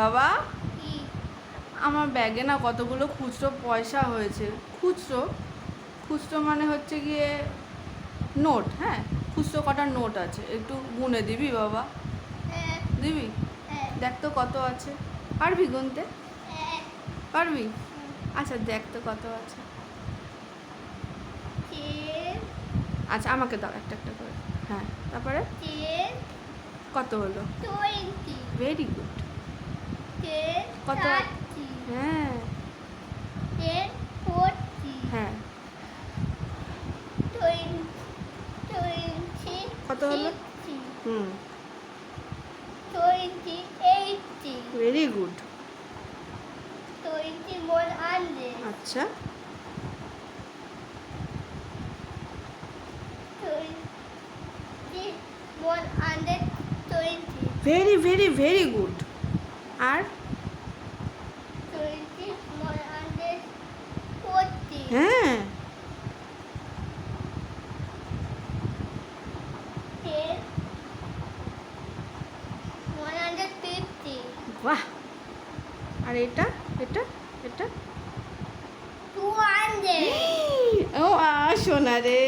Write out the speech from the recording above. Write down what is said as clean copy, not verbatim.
বাবা কি? আমার ব্যাগে না কতগুলো খুচরো পয়সা হয়েছে। খুচরো খুচরো মানে হচ্ছে গিয়ে নোট। হ্যাঁ, খুচরো কটা নোট আছে, একটু গুনে দিবি বাবা? হ্যাঁ, দিবি? হ্যাঁ, দেখ তো কত আছে। পারবি গুনতে? হ্যাঁ, পারবি? হুম, আচ্ছা দেখ তো কত আছে। তিন, আচ্ছা আমাকে দাও একটা একটা করে। হ্যাঁ, তারপরে তিন, কত হলো? 20, ভেরি গুড। তিন, কত? 30, হ্যাঁ, তিন, 40, হ্যাঁ। 20, কত হলো? 60, হুম, 20, 80, ভেরি গুড। 20, 100, আচ্ছা, 20, 120, ভেরি ভেরি ভেরি গুড। আর 20, 140, হ্যাঁ, 10, 150, বাহ। আর এটা এটা এটা 200. ও সোনা রে।